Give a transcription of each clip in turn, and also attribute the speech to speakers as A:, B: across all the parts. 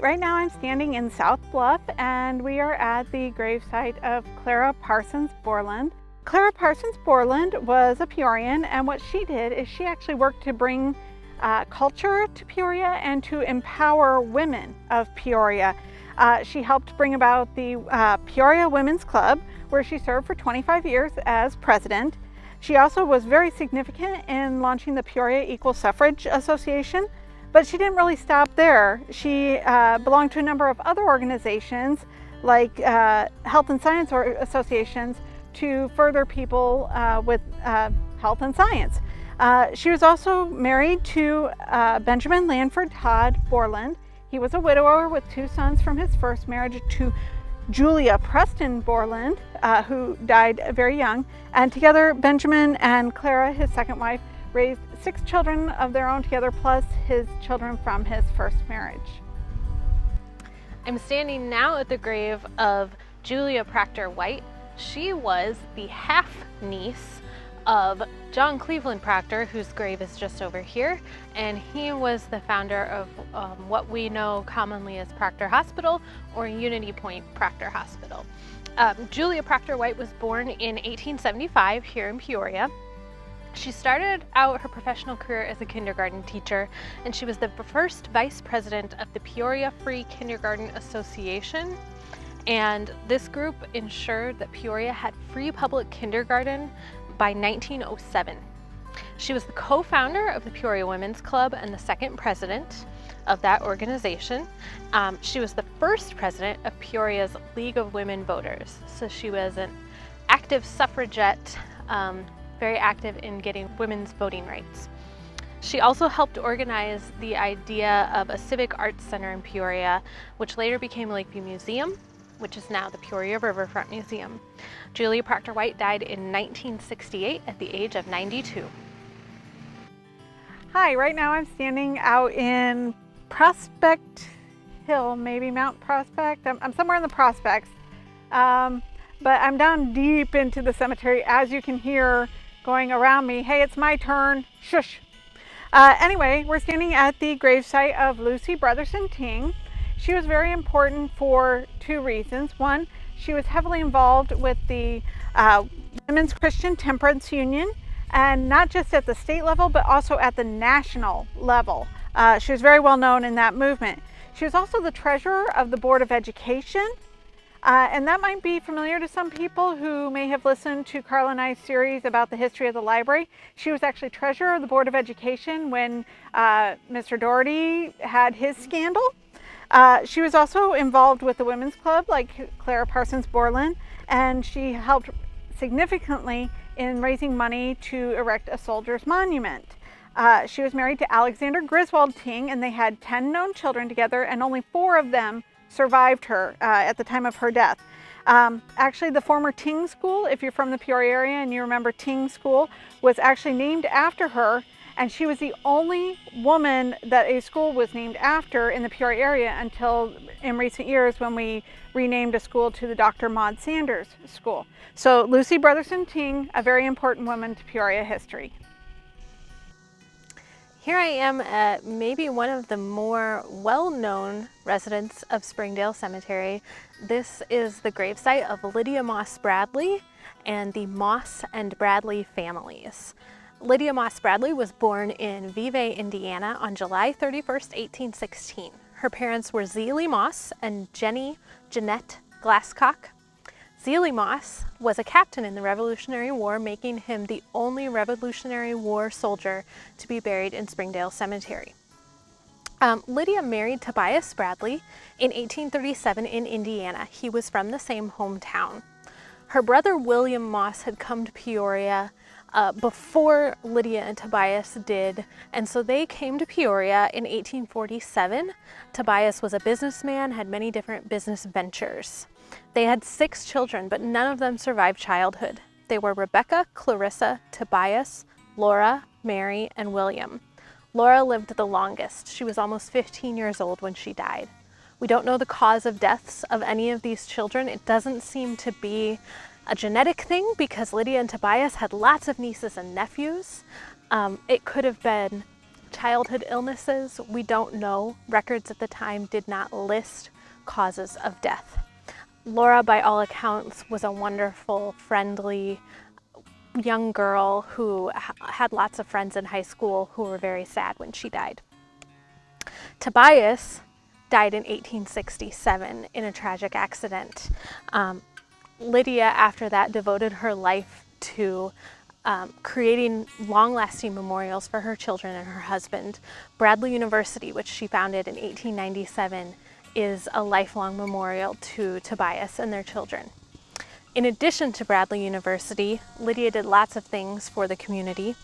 A: right now I'm standing in South Bluff and we are at the gravesite of Clara Parsons Borland. Clara Parsons Borland was a Peorian, and what she did is she actually worked to bring culture to Peoria and to empower women of Peoria. She helped bring about the Peoria Women's Club, where she served for 25 years as president. She also was very significant in launching the Peoria Equal Suffrage Association, but she didn't really stop there. She belonged to a number of other organizations like health and science associations to further people with health and science. She was also married to Benjamin Lanford Todd Borland. He was a widower with 2 sons from his first marriage to Julia Preston Borland, who died very young. And together, Benjamin and Clara, his second wife, raised 6 children of their own together, plus his children from his first marriage.
B: I'm standing now at the grave of Julia Proctor White. She was the half-niece of John Cleveland Proctor, whose grave is just over here, and he was the founder of what we know commonly as Proctor Hospital or Unity Point Proctor Hospital. Julia Proctor White was born in 1875 here in Peoria. She started out her professional career as a kindergarten teacher, and she was the first vice president of the Peoria Free Kindergarten Association. And this group ensured that Peoria had free public kindergarten by 1907. She was the co-founder of the Peoria Women's Club and the second president of that organization. She was the first president of Peoria's League of Women Voters. So she was an active suffragette, very active in getting women's voting rights. She also helped organize the idea of a civic arts center in Peoria, which later became Lakeview Museum, which is now the Peoria Riverfront Museum. Julia Proctor White died in 1968 at the age of 92.
A: Hi, right now I'm standing out in Prospect Hill, maybe Mount Prospect. I'm somewhere in the Prospects, but I'm down deep into the cemetery, as you can hear going around me. Hey, it's my turn, shush. Anyway, we're standing at the gravesite of Lucy Brotherson Ting. She was very important for 2 reasons. One, she was heavily involved with the Women's Christian Temperance Union, and not just at the state level, but also at the national level. She was very well known in that movement. She was also the treasurer of the Board of Education, and that might be familiar to some people who may have listened to Carla and I's series about the history of the library. She was actually treasurer of the Board of Education when Mr. Doherty had his scandal. She was also involved with the Women's Club, like Clara Parsons Borland, and she helped significantly in raising money to erect a soldier's monument. She was married to Alexander Griswold Ting, and they had 10 known children together, and only 4 of them survived her at the time of her death. Actually, the former Ting School, if you're from the Peoria area and you remember Ting School, was actually named after her. And she was the only woman that a school was named after in the Peoria area until in recent years when we renamed a school to the Dr. Maud Sanders School. So Lucy Brotherson Ting, a very important woman to Peoria history.
B: Here I am at maybe one of the more well-known residents of Springdale Cemetery. This is the gravesite of Lydia Moss Bradley and the Moss and Bradley families. Lydia Moss Bradley was born in Vevay, Indiana on July 31st, 1816. Her parents were Zelie Moss and Jenny Jeanette Glasscock. Zelie Moss was a captain in the Revolutionary War, making him the only Revolutionary War soldier to be buried in Springdale Cemetery. Lydia married Tobias Bradley in 1837 in Indiana. He was from the same hometown. Her brother William Moss had come to Peoria before Lydia and Tobias did, and so they came to Peoria in 1847. Tobias was a businessman, had many different business ventures. They had 6 children, but none of them survived childhood. They were Rebecca, Clarissa, Tobias, Laura, Mary, and William. Laura lived the longest. She was almost 15 years old when she died. We don't know the cause of deaths of any of these children. It doesn't seem to be a genetic thing because Lydia and Tobias had lots of nieces and nephews. It could have been childhood illnesses, we don't know. Records at the time did not list causes of death. Laura, by all accounts, was a wonderful, friendly young girl who had lots of friends in high school who were very sad when she died. Tobias died in 1867 in a tragic accident. Lydia, after that, devoted her life to creating long-lasting memorials for her children and her husband. Bradley University, which she founded in 1897, is a lifelong memorial to Tobias and their children. In addition to Bradley University, Lydia did lots of things for the community.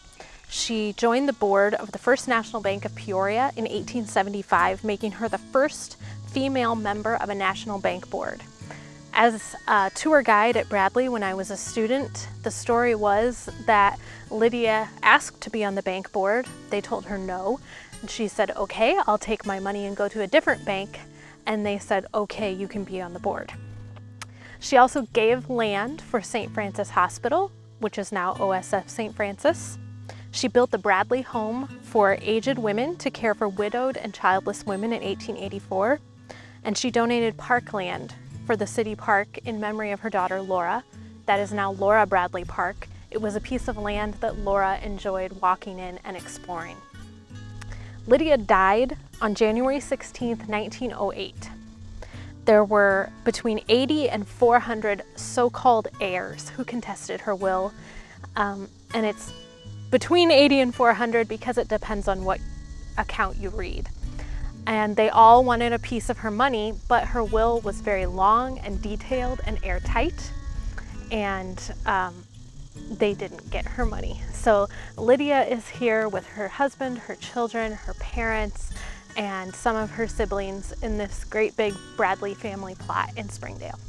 B: She joined the board of the First National Bank of Peoria in 1875, making her the first female member of a national bank board. As a tour guide at Bradley when I was a student, the story was that Lydia asked to be on the bank board. They told her no, and she said, okay, I'll take my money and go to a different bank. And they said, okay, you can be on the board. She also gave land for St. Francis Hospital, which is now OSF St. Francis. She built the Bradley Home for aged women to care for widowed and childless women in 1884. And she donated parkland for the city park in memory of her daughter Laura. That is now Laura Bradley Park. It was a piece of land that Laura enjoyed walking in and exploring. Lydia died on January 16th, 1908. There were between 80 and 400 so-called heirs who contested her will. And it's between 80 and 400 because it depends on what account you read. And they all wanted a piece of her money, but her will was very long and detailed and airtight, and they didn't get her money. So Lydia is here with her husband, her children, her parents, and some of her siblings in this great big Bradley family plot in Springdale.